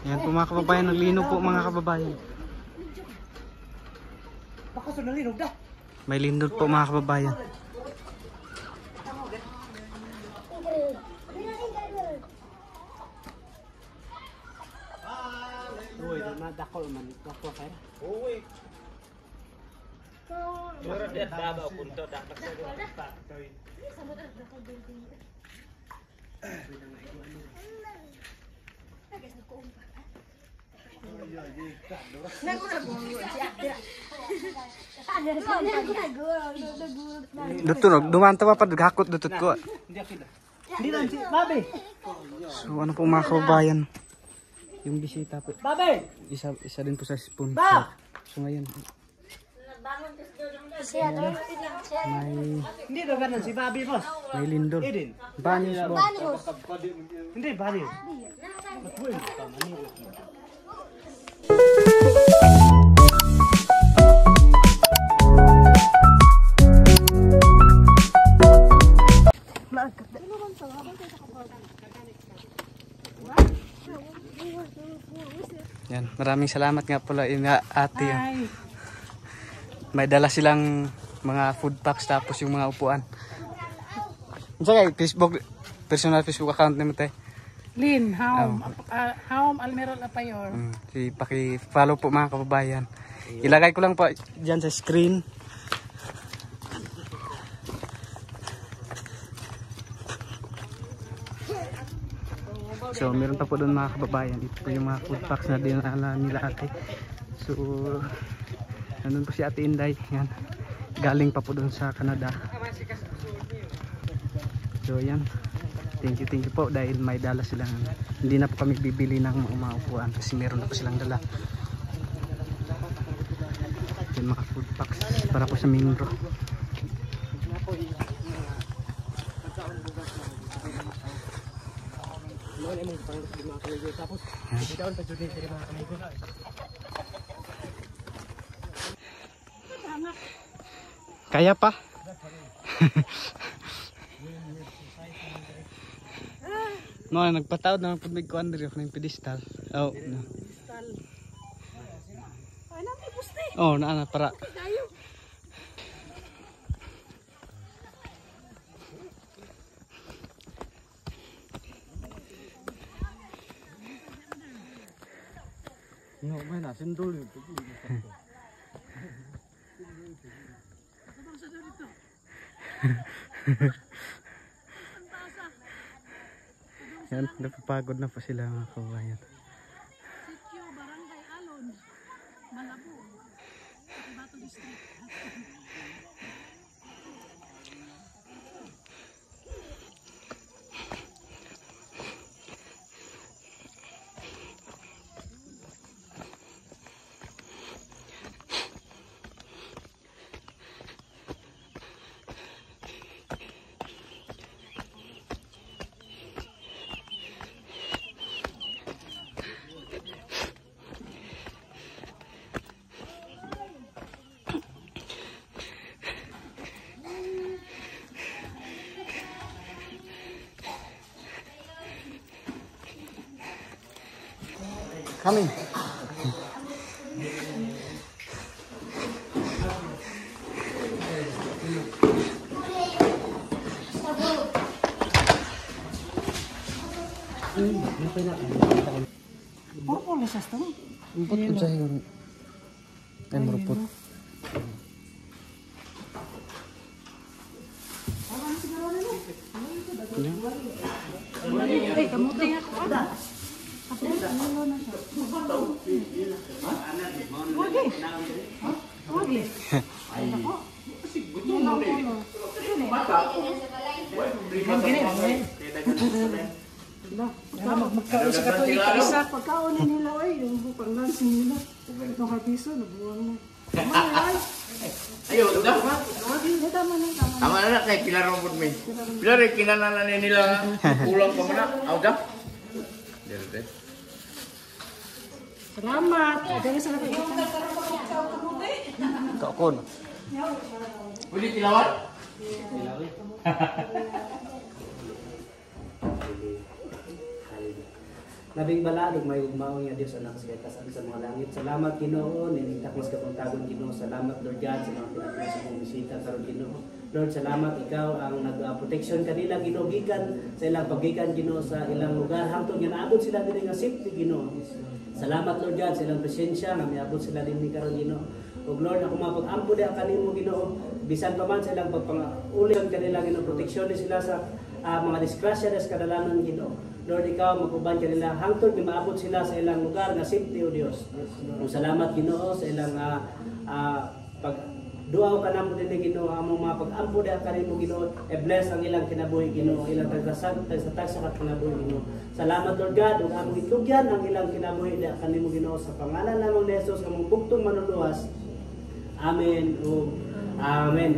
Yan po mga kababayan, naglino po mga kababayan. Baka sa nalinog dah. May lindol po mga kababayan. Uy, madakol man. Dako kay. Uy. Meron din babaw punto dapat sa pa. Dutunog, dumantawa pa daghakot dutut ko. Hindi lang si Babe. So ano po mga kababayan, yung bisita po. Babe. Isa din po sa sponsor. Ba! So ngayon, may Hindi daw ganun si Babe boss. may lindol. Edin. Banis po. Hindi bali. Yan, maraming salamat nga pala ina ate. May dala silang mga food packs tapos yung mga upuan. Unsa kay Facebook, personal Facebook account nimo tay? Lin, Haum Almeral Apayor. Si paki-follow po mga kababayan. Ilagay ko lang po diyan sa screen. So meron pa po doon mga kababayan. Ito po yung mga food packs na dinala nila ate. So nandun po si Ate Inday. Yan. Galing pa po doon sa Canada. So yan. Thank you po dahil may dala silang, hindi na po kami bibili ng mga upuan kasi meron na po silang dala. Yung mga food packs para po sa membro. Kaya pa? No, nagpataod na pud mig kuan diri ng pedestal. Oh, no. Oh, na para. No, may nasindol yun. Yan, napapagod na po sila mga kababayan. Sitio Barangay Alon, Malabo, Bato District. Coming. Purple na siya ito. Impot ko sa siguro. Ay, marupot. Eh, kamuti nga ko. Magkaon sa katuig isa. Pagkaon na nila ay yung bukang lansing nila. Itong kapiso, nabuwang na. Ayo, udah. Tama na kay pilar mo pud mi. Pilar kinanalan nila ulang pa man. Udah. Dere. Salamat. Dali sa natin. Kakon. Uli tilawat. Nabing balalig may ugmaon nga Dios anak sa katasan sa mga langit. Salamat Ginoo ninigtak mas kapuntagon Ginoo. Salamat Lord God sa mga pinatuloy sa mong bisita karon Ginoo. Lord, salamat ikaw ang nag-protection kanila Ginoo gikan sa ilang paggikan Ginoo sa ilang lugar hangtod nga naabot sila diri nga safety Ginoo. Salamat Lord God sa ilang presensya nga miabot sila dinhi karon Ginoo. O Lord, ako mapag-ampo di ang kanimo Ginoo. Bisan pa man sa ilang pagpang-ulit kanila Ginoo, proteksyon sila sa mga disgrasya sa kadalanan Ginoo. Lord, ikaw maguban kanila hangtod nga maabot sila sa ilang lugar nga safety o Dios. Salamat Ginoo sa ilang pag duaw ka namo dinhi Ginoo among mga pag-ampo di ang kanimo Ginoo. I-bless ang ilang kinabuhi Ginoo, ilang tagsasag sa kinabuhi Ginoo. Salamat Lord God ug among itugyan ang ilang kinabuhi di ang kanimo Ginoo sa pangalan namong ni Jesus nga mong bugtong manuluwas. Amen. Amen.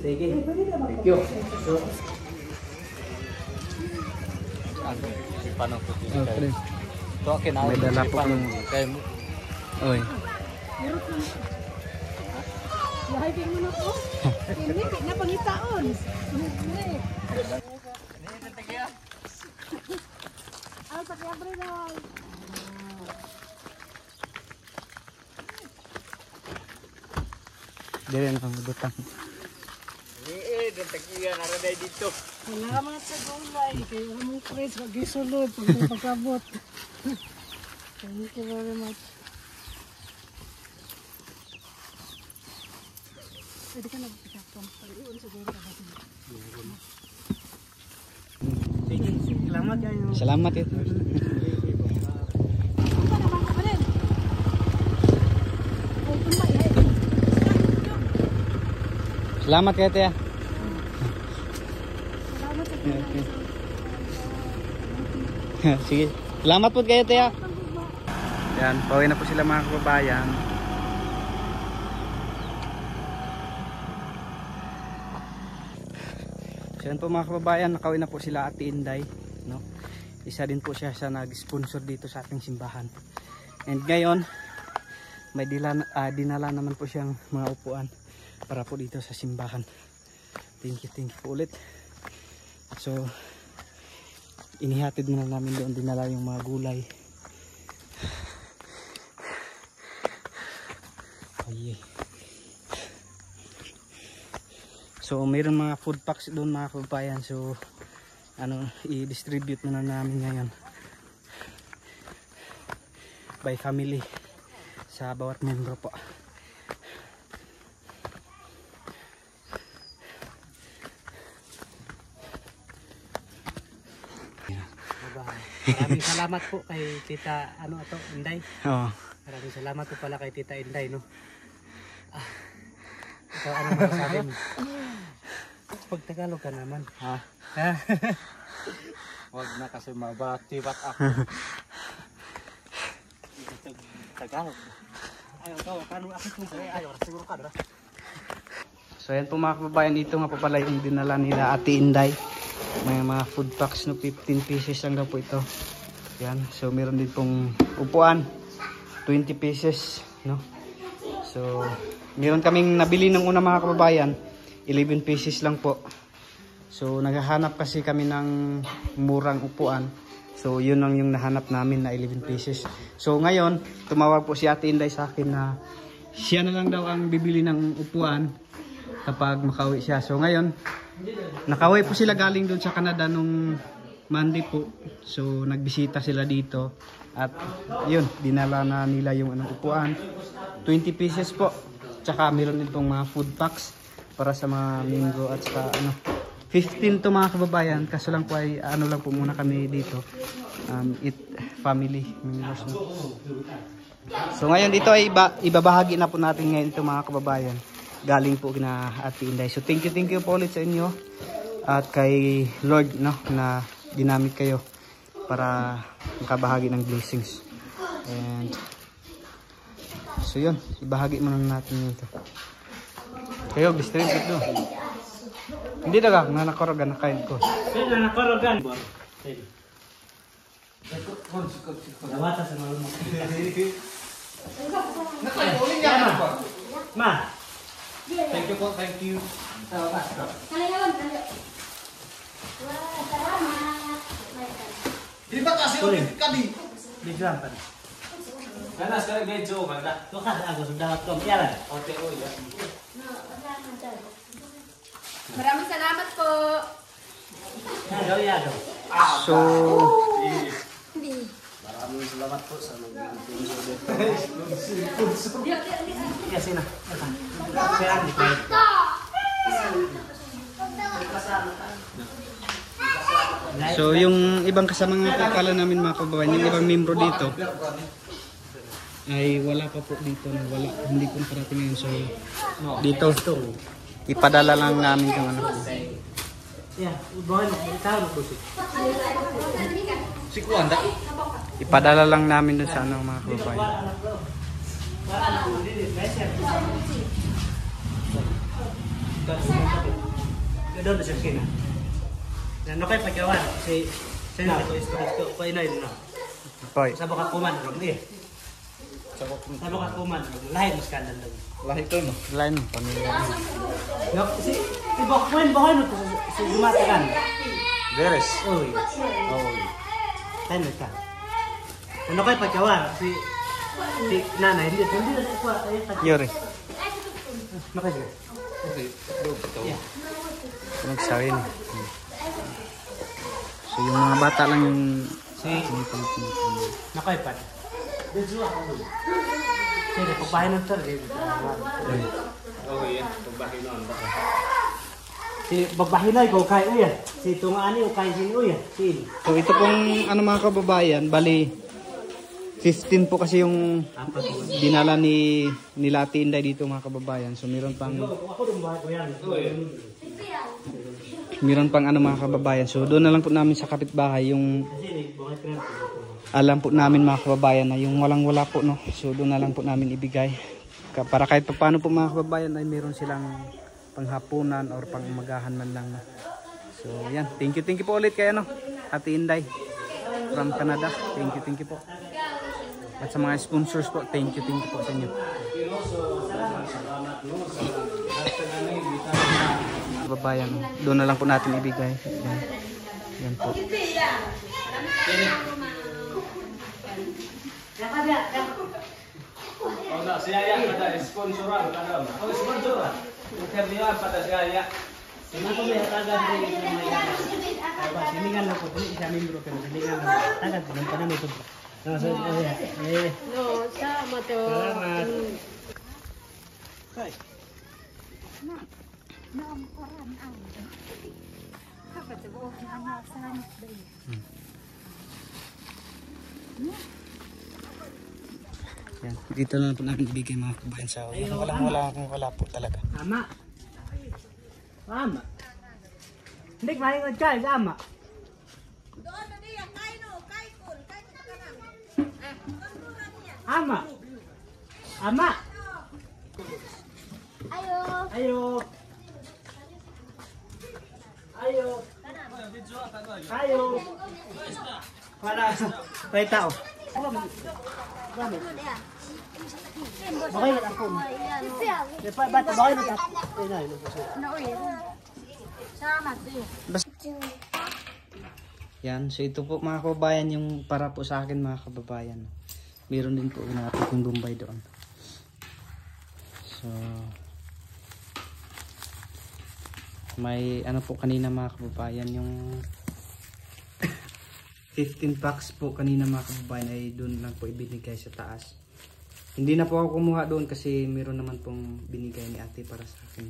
Sige. Thank you. So, Okay. May dala po kung oy. Lahibing mo na po. Hindi, napangitaon. Hindi. Ay, pakiabre na. Dire na ang butang. Doon tagiya naraday dito. Salamat sa gulay. Kaya among praise pag-isulod. Pagkabot. Thank you very much. Pwede ka nag-isapon. Pag-iun siguro ka natin. sige. Salamat kayo. Salamat ito. Tumba naman ka pa rin. Ay, tumba. Salamat kayo tiya. Salamat sa Okay. Sige. Salamat po kayo tiya. Yan, pauwi na po sila mga kababayan. So yan po mga kababayan, nakauwi na po sila Ate Inday, no? Isa din po siya sa nag-sponsor dito sa ating simbahan. And ngayon, may dinala naman po siyang mga upuan para po dito sa simbahan. Thank you po ulit. So, inihatid muna namin doon, dinala yung mga gulay. Oh yeah. So mayroon mga food packs doon mga kababayan. So i-distribute na namin ngayon by family sa bawat membro po. Maraming salamat po kay Tita Inday. Oh. Maraming salamat po pala kay Tita Inday, no. Ikaw ano masasabi mo? Pag Tagalog ka naman. Ha? Wag na kasi mabati ba't ako. Tagalog. Ayaw ka, paano ako kung ayaw, siguro ka, dra. So yan po mga kababayan, ito nga po pala yung dinala nila Ate Inday. May mga food packs, no, 15 pieces lang daw po ito. Yan, so meron din pong upuan, 20 pieces, no. So meron kaming nabili ng una mga kababayan, 11 pieces lang po. So naghahanap kasi kami ng murang upuan. So yun lang yung nahanap namin na 11 pieces. So ngayon, tumawag po si Ate Inday sa akin na siya na lang daw ang bibili ng upuan kapag makauwi siya. So ngayon, nakauwi po sila galing doon sa Canada nung Monday po. So nagbisita sila dito at yun, dinala na nila yung upuan. 20 pieces po. Tsaka meron din pong mga food packs para sa mga minggo at saka 15 to mga kababayan. Kaso lang po ay lang po muna kami dito. Eat family members. No? So ngayon dito ay ibabahagi na po natin ngayon ito mga kababayan. Galing po na Ate Inday. So thank you po ulit sa inyo. At kay Lord, no, na ginamit kayo para makabahagi ng blessings. And so yun, ibahagi muna natin ito. Kayo, distribute do. Hindi daga, nanakorogan na kain ko. Sino nanakorogan? Dawata sa mga mo. Nakayuling nga pa. Ma. Thank you po, thank you. Di ba kasi ulit kami? Bijuan pa. Ganas ka medyo kada. Ito ka, ako sudah ko. Yaran. Ote oy. Maraming salamat po. Yago, yago. So, Maraming salamat po sa nag-sponsor. Kasi na. Kaya hindi pa. so yung ibang kasama nga po pala namin mga kababayan, yung ibang membro dito ay wala pa po dito, wala, hindi po parating ngayon. So dito ipadala lang namin yung ano. Yeah, buhay mo. Ikaw mo kusik. Si Kuanda. Ipadala lang namin dun sa ano mga kababayan. Doon na siya kina. Ano kayo pagkawan? Si na ko ko inay no. Boy. Sa baka kuman ron eh. Sa baka kuman lain mas kandan lang. Lahit to no. Line pamilya. Yok si baka kuman bahay mo si gumatakan. Deres. Oy. Oh. Tayo ka. Ano kayo pagkawan? Si nanay hindi na ko ay Yuri. makasig. Okay. Yeah. Nagsabi ni. So yung mga bata lang yung Nakaipad. Sige, pagbahay ng tar. Okay, yan. Pagbahay noon baka. Si pagbahay na ikaw kay uya. Si tungaani o kay sin uya. Si. So ito pong ano mga kababayan, bali 15 po kasi yung dinala ni Ate Inday dito mga kababayan. So meron pang Ako dum bahay ko yan. meron pang ano mga kababayan. So doon na lang po namin sa kapitbahay yung Kasi bahay ko yan. alam po namin mga kababayan na yung walang-wala po no. So doon na lang po namin ibigay. Para kahit paano po mga kababayan ay meron silang panghapunan or pangumagahan man lang. So yan, thank you po ulit kay ano, Ate Inday from Canada. Thank you po. At sa mga sponsors po, thank you po sa inyo. Kababayan, doon na lang po natin ibigay. Yan po. Oh, na si Yaya kada sponsoran kada. Oh, sponsoran. Interviewan pada si Yaya. Sino ko may hatagan din ng mga yan. Siningan lang po. Hindi siya membro pero siningan lang. Hatagan po. Nang panamay po. No, sama to. Salamat. Yan. Dito na lang po namin ibigay mga kababayan sa wala po talaga. Ama. Ama. Hindi mahingod ka. Ama. Ama. Ama. Ayo. Ayo. Ayo. Ayo. Para kay tao. Bakit ako? Bakit ako? Yan, so ito po mga kababayan yung para po sa akin mga kababayan. Meron din po natin yung Bombay doon. So may ano po kanina mga kababayan yung 15 packs po kanina mga kababayan ay doon lang po ibinigay sa taas. Hindi na po ako kumuha doon kasi meron naman pong binigay ni ate para sa akin.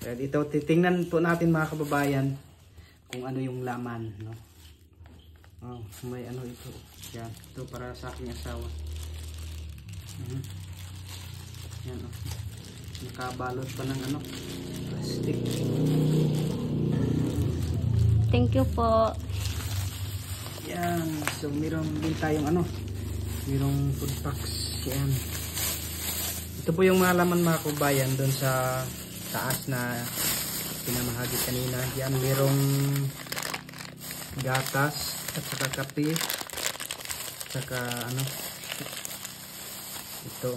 Kaya ito titingnan po natin mga kababayan kung ano yung laman, no? Oh, may ano ito. Yan, ito para sa aking asawa. Yan, oh. Nakabalot pa ng ano, plastic. Thank you po. Yan, so meron din tayong ano, merong food packs. Yan. Ito po yung mga laman mga kababayan doon sa taas na pinamahagi kanina. Yan, merong gatas at saka kape. Saka ano, ito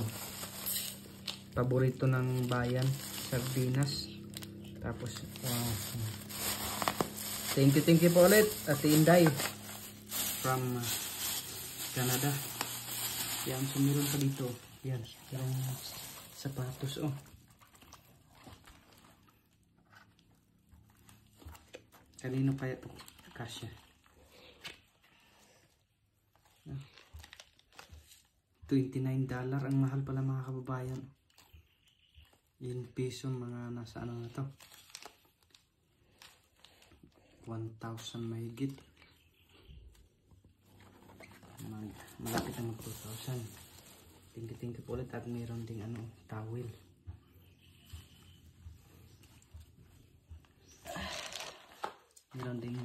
paborito ng bayan, sardinas. Tapos wow, thank you po ulit Ate Inday from Canada. Yan, so meron pa dito. Yan, yung sapatos, oh. Kanino kaya ito? Kasya. $29. Ang mahal pala mga kababayan. In peso, mga nasa ano na to? 1,000 mahigit. Malapit na mag 2,000. Tingki-tingki po ulit at mayroon ding ano, towel. Meron ding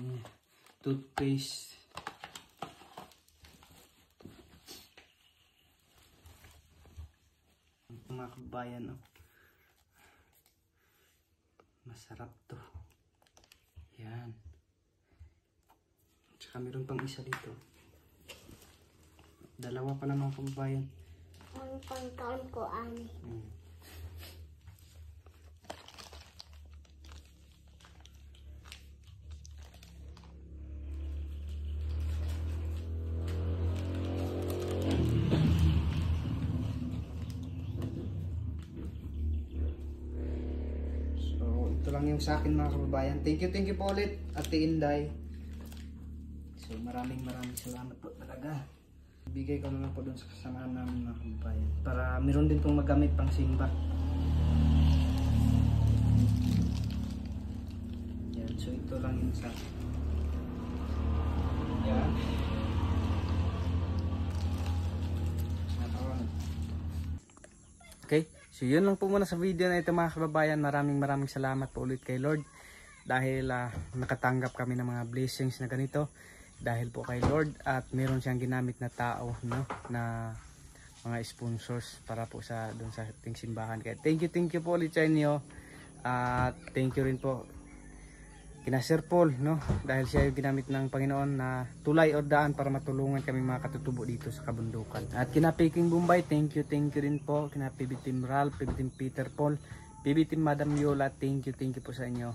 toothpaste. Mga kabayan, oh. Masarap to. Yan. Tsaka meron pang isa dito. Dalawa pa lang mga kababayan. Ang pangkaon ko, ani. So, ito lang yung sa akin mga kababayan. Thank you po ulit, Ate Inday. So, maraming salamat po talaga. Bigay ko naman po doon sa kasamahan namin mga kababayan. Para meron din pong magamit pang simba. Yan, so ito lang yung sa akin. Yan. Okay, so yun lang po muna sa video na ito mga kababayan. Maraming salamat po ulit kay Lord. Dahil nakatanggap kami ng mga blessings na ganito. Dahil po kay Lord at meron siyang ginamit na tao, no, na mga sponsors para po sa doon sa ating simbahan. Kaya thank you po ulit sa inyo. At thank you rin po kina Sir Paul, no, dahil siya yung ginamit ng Panginoon na tulay o daan para matulungan kami mga katutubo dito sa kabundukan. At kina Peking Bombay, thank you rin po. Kina PB Team Ralph, PB Team Peter Paul, PB Team Madam Yola, thank you po sa inyo.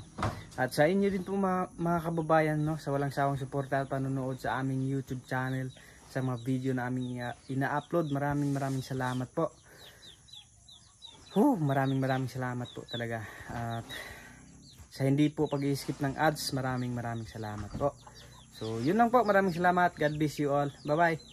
At sa inyo din po mga kababayan, no, sa walang sawang suporta at panonood sa aming YouTube channel, sa mga video na aming ina-upload. Maraming salamat po. Maraming salamat po talaga. At sa hindi po pag-i-skip ng ads, maraming salamat po. So, yun lang po. Maraming salamat. God bless you all. Bye-bye.